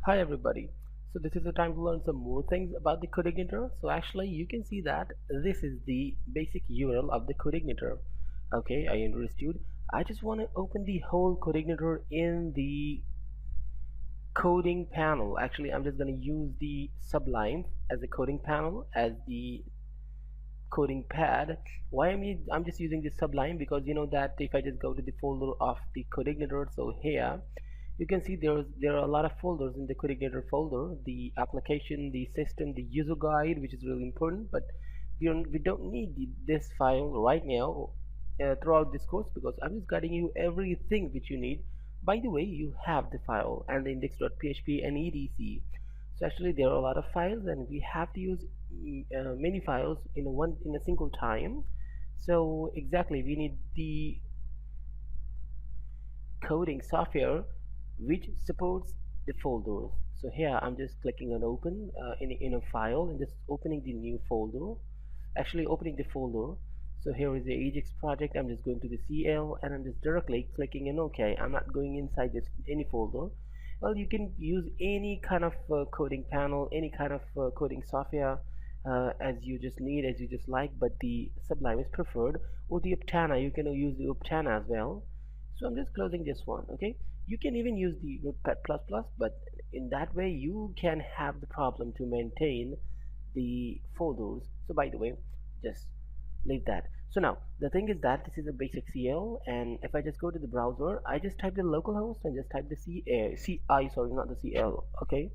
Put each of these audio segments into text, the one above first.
Hi everybody. So this is the time to learn some more things about the Codeigniter. So actually you can see that this is the basic URL of the Codeigniter. Okay, I understood. I just want to open the whole Codeigniter in the coding panel. Actually, I'm just going to use the Sublime as the coding panel as the coding pad. Why I'm just using the Sublime because you know that if I just go to the folder of the Codeigniter, so here you can see there are a lot of folders in the Codeigniter folder: the application, the system, the user guide, which is really important. But we don't need this file right now throughout this course because I'm just guiding you everything which you need. By the way, you have the file and the index.php and etc. So actually there are a lot of files and we have to use many files in a single time. So exactly we need the coding software which supports the folders. So here I'm just clicking on open in a file and just opening the new folder, actually opening the folder. So here is the Ajax project. I'm just going to the CL and I'm just directly clicking on OK. I'm not going inside this any folder. Well, you can use any kind of coding panel, any kind of coding software as you just need, as you just like, but the Sublime is preferred, or the Optana. You can use the Optana as well. So I'm just closing this one. Okay, you can even use the Notepad++, but in that way you can have the problem to maintain the folders. So by the way, just leave that. So now the thing is that this is a basic CL, and if I just go to the browser, I just type the localhost and just type the CI, sorry, not the CL. Okay,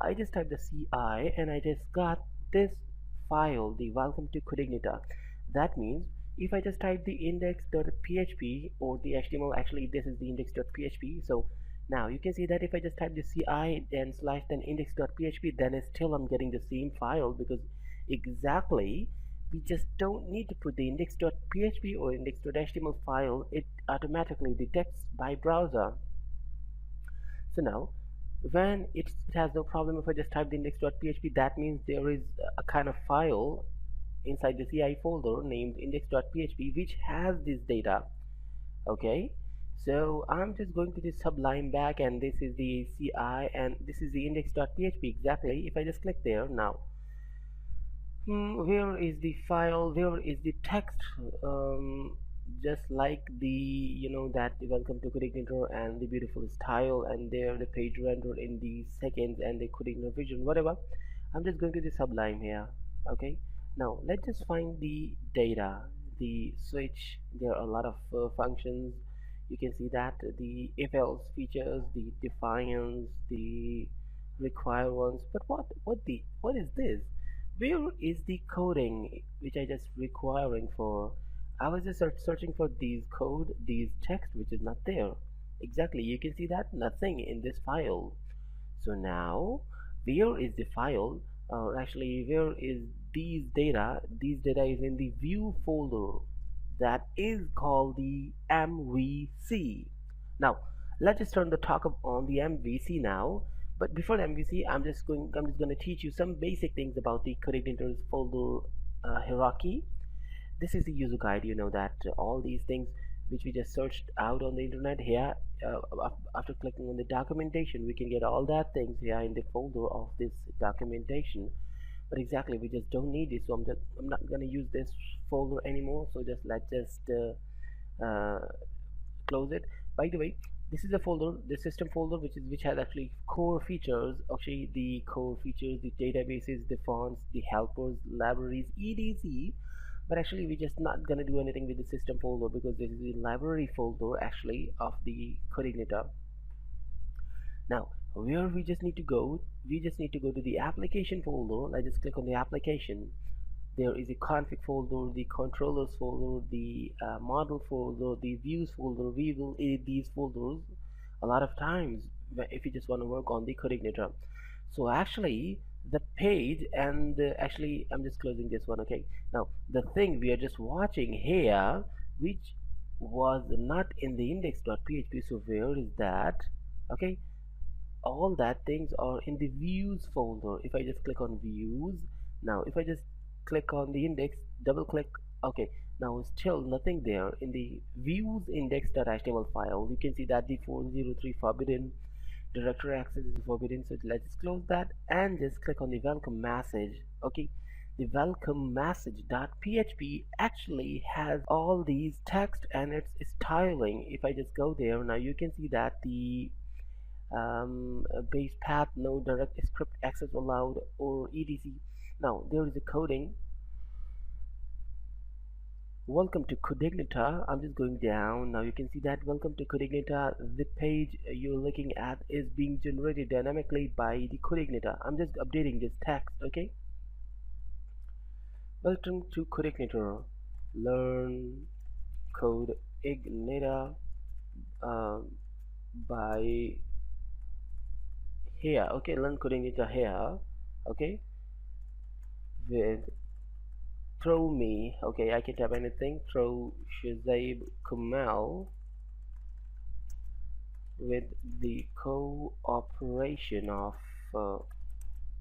I just type the CI and I just got this file, the welcome to Codeigniter. That means if I just type the index.php or the HTML, actually this is the index.php. So now you can see that if I just type the CI and slash then index.php, then it's still I'm getting the same file, because exactly we just don't need to put the index.php or index.html file. It automatically detects by browser. So now when it has no problem if I just type the index.php, that means there is a kind of file inside the CI folder named index.php which has this data. Okay, so I'm just going to the Sublime back, and this is the CI and this is the index.php. Exactly, if I just click there now, where is the file, where is the text? Just like the that the welcome to Codeigniter and the beautiful style, and there the page rendered in the seconds and the Codeigniter vision, whatever. I'm just going to the Sublime here. Okay, now let's just find the data, the switch. There are a lot of functions. You can see that the if else features, the defiance, the require ones. But what is this? Where is the coding which I just requiring for? I was just searching for these code, these text, which is not there. Exactly, you can see that nothing in this file. So now where is the file, or actually where is these data? These data is in the view folder that is called the MVC. Now let's just turn the talk up on the MVC now. But before the MVC, I'm just going to teach you some basic things about the Codeigniter's folder hierarchy. This is the user guide. You know that all these things which we just searched out on the internet here, after clicking on the documentation, we can get all that things here in the folder of this documentation. But exactly we just don't need it, so I'm not going to use this folder anymore. So let's just close it. By the way, this is a folder, the system folder, which has actually core features. Actually the core features, the databases, the fonts, the helpers, libraries, etc. But actually we're just not gonna do anything with the system folder because this is the library folder actually of the Codeigniter. Now where we just need to go, to the application folder. Let's just click on the application. There is a config folder, the controllers folder, the model folder, the views folder. We will edit these folders a lot of times if you just want to work on the Codeigniter. So actually the page, and actually I'm just closing this one. Okay, now the thing we are just watching here, which was not in the index.php, so where is that? Okay, all that things are in the views folder. If I just click on views, now if I just click on the index, double click, okay, now still nothing there in the views index.html file. You can see that the 403 forbidden, Directory access is forbidden, so let's just close that and just click on the welcome message. Okay, the welcome message.php actually has all these text and its styling. If I just go there now, you can see that the base path, no direct script access allowed, or etc. Now there is a coding. Welcome to Codeigniter. I'm just going down. Now you can see that welcome to Codeigniter. The page you're looking at is being generated dynamically by the Codeigniter. I'm just updating this text, okay? Welcome to Codeigniter. Learn Codeigniter by here. Okay, learn Codeigniter here. Okay, with throw me. Okay, I can type anything. Throw Shazab Kumal with the cooperation of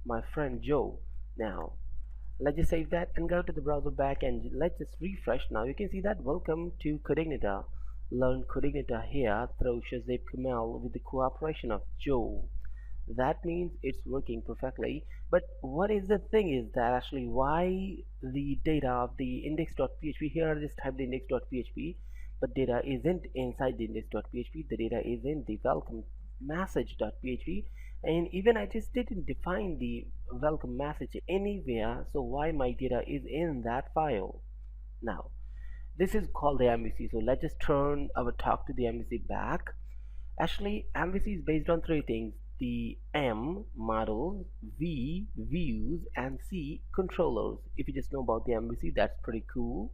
my friend Joe. Now let's just save that and go to the browser back and let's just refresh. Now you can see that welcome to Codeigniter. Learn Codeigniter here through Shazab Kumal with the cooperation of Joe. That means it's working perfectly. But what is the thing is that actually why the data of the index.php here, I just type the index.php, but data isn't inside the index.php, the data is in the welcome message.php, and even I just didn't define the welcome message anywhere, so why my data is in that file? Now this is called the MVC, so let's just turn our talk to the MVC back. Actually, MVC is based on three things: the M, models, V, views, and C, controllers. If you just know about the MVC, that's pretty cool.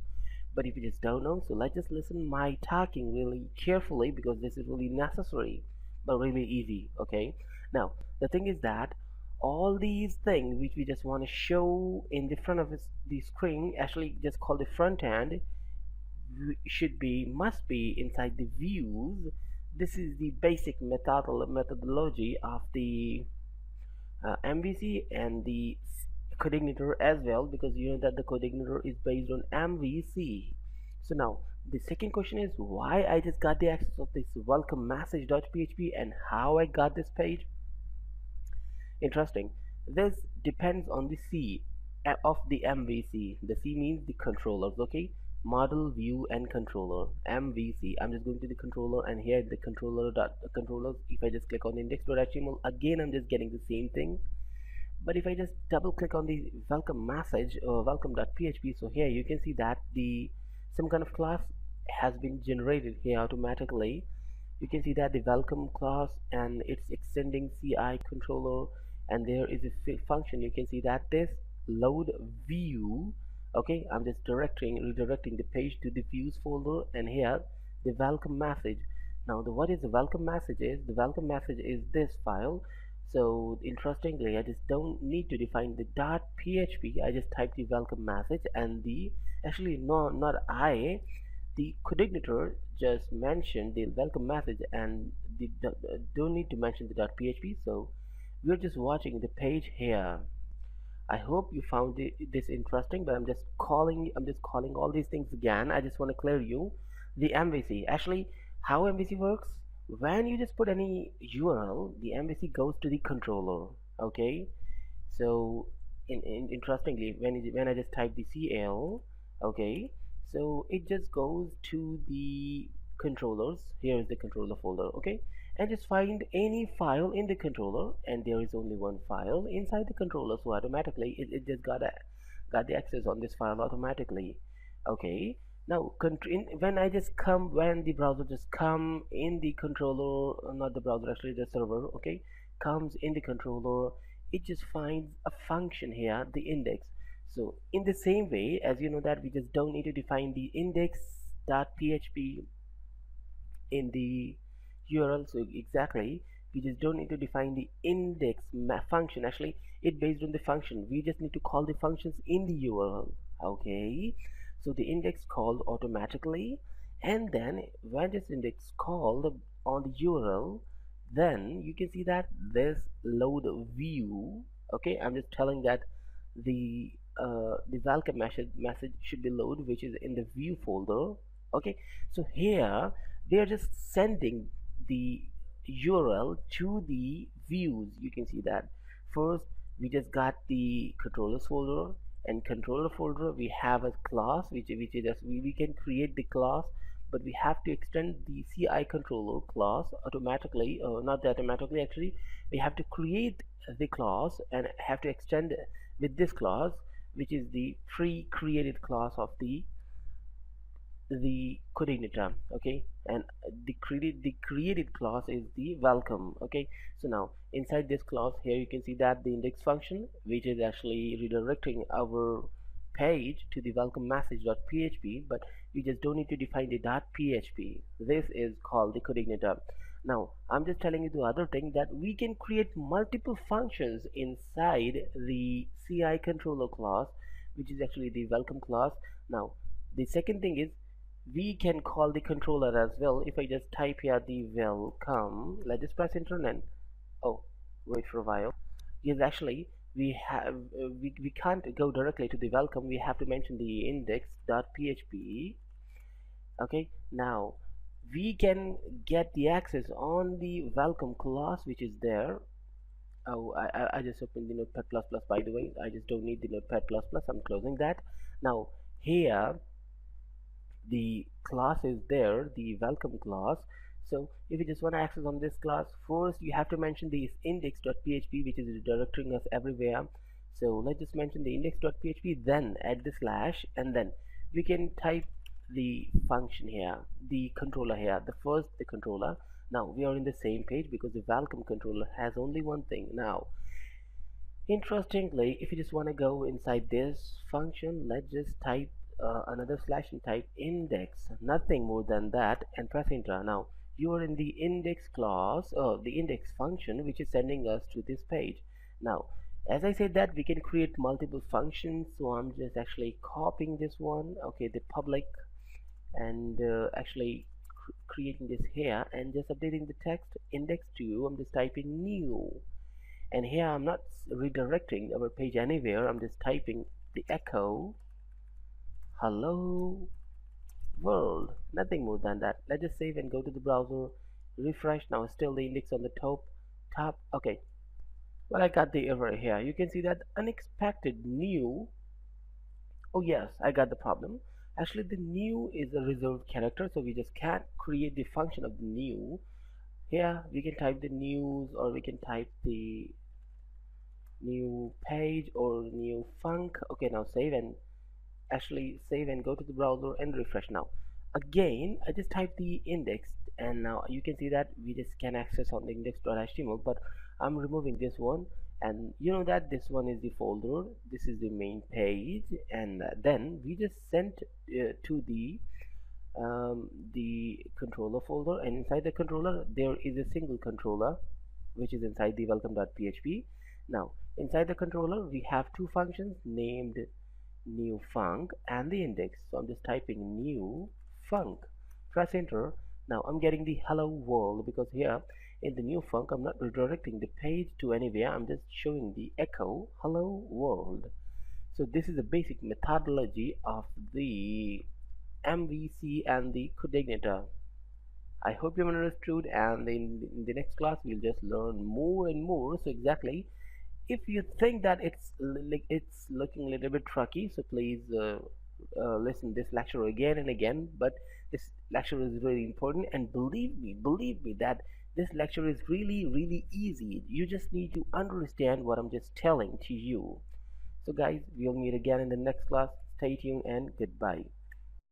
But if you just don't know, so let's just listen my talking really carefully because this is really necessary, but really easy, okay? Now, the thing is that all these things which we just want to show in the front of the screen, actually just called the front end, must be inside the views. This is the basic methodology of the MVC and the Codeigniter as well, because you know that the Codeigniter is based on MVC. So now the second question is why I just got the access of this welcome message.php and how I got this page. Interesting. This depends on the C of the MVC. The C means the controllers, okay? Model, view, and controller. MVC. I'm just going to the controller, and here the controllers. If I just click on index.html, again I'm just getting the same thing. But if I just double click on the welcome message or welcome.php, so here you can see that some kind of class has been generated here automatically. You can see that the welcome class and it's extending CI controller, and there is a function. You can see that this load view. Okay, I'm just redirecting the page to the views folder, and here the welcome message. Now what is the welcome message is? The welcome message is this file. So interestingly, I just don't need to define the .php. I just type the welcome message, and the actually no, not I, the Codeigniter just mentioned the welcome message, and don't need to mention the .php. So we're just watching the page here. I hope you found this interesting, but I'm just calling all these things again. I just want to clear you the MVC. Actually, how MVC works? When you just put any URL, the MVC goes to the controller. Okay, so interestingly, when I just type the CL, okay, so it just goes to the controllers. Here is the controller folder. Okay, and just find any file in the controller, and there is only one file inside the controller, so automatically it just got the access on this file automatically. Okay, now when the browser just come in the controller, not the browser, actually the server, okay, comes in the controller, it just finds a function here, the index. So in the same way, as you know that we just don't need to define the index.php in the URL, so exactly we just don't need to define the index function. Actually it based on the function, we just need to call the functions in the URL. Okay, so the index called automatically, and then when this index called on the URL, then you can see that this load view. Okay, I'm just telling that the welcome message should be load, which is in the view folder. Okay, so here they are just sending the URL to the views. You can see that first we just got the controllers folder, and controller folder we have a class which is just we can create the class, but we have to extend the CI controller class automatically, not automatically actually. We have to create the class and have to extend with this class, which is the pre-created class of the Codeigniter. Okay, and the created class is the welcome. Okay, so now inside this class here you can see that the index function, which is actually redirecting our page to the welcome message.php, but you just don't need to define the .php. This is called the Codeigniter. Now I'm just telling you the other thing, that we can create multiple functions inside the CI controller class, which is actually the welcome class. Now the second thing is, we can call the controller as well. If I just type here the welcome, let's just press enter and oh, wait for a while. Yes, actually we have we can't go directly to the welcome. We have to mention the index.php. Okay, now we can get the access on the welcome class, which is there. Oh, I just opened the notepad plus plus, by the way. I just don't need the notepad plus plus. I'm closing that. Now here the class is there, the welcome class. So if you just want to access on this class, first you have to mention the index.php, which is redirecting us everywhere. So let's just mention the index.php, then add the slash, and then we can type the function here, the controller here, the controller. Now we are in the same page because the welcome controller has only one thing. Now interestingly, if you just want to go inside this function, let's just type another slash and type index, nothing more than that, and press enter. Now you are in the index class, the index function, which is sending us to this page. Now as I said that we can create multiple functions, so I'm just actually copying this one, okay, the public, and actually creating this here and just updating the text index to, I'm just typing new, and here I'm not redirecting our page anywhere. I'm just typing the echo hello world, nothing more than that. Let's just save and go to the browser, refresh. Now still the index on the top. Okay, well, I got the error here. You can see that unexpected new. Oh yes, I got the problem. Actually the new is a reserved character, so we just can't create the function of the new. Here we can type the news, or we can type the new page or new funk. Okay, now save and go to the browser and refresh. Now again I just type the index, and now you can see that we just can access on the index.html, but I'm removing this one, and you know that this one is the folder, this is the main page, and then we just sent to the controller folder, and inside the controller there is a single controller which is inside the welcome.php. Now inside the controller we have two functions named new func and the index, so I'm just typing new func, press enter. Now I'm getting the hello world, because here in the new func I'm not redirecting the page to anywhere, I'm just showing the echo hello world. So this is the basic methodology of the MVC and the Codeigniter. I hope you understood, and in the next class we'll just learn more and more. So exactly, if you think that it's looking a little bit tricky, so please listen this lecture again and again. But this lecture is really important, and believe me that this lecture is really easy. You just need to understand what I'm just telling to you. So guys, we'll meet again in the next class. Stay tuned and goodbye.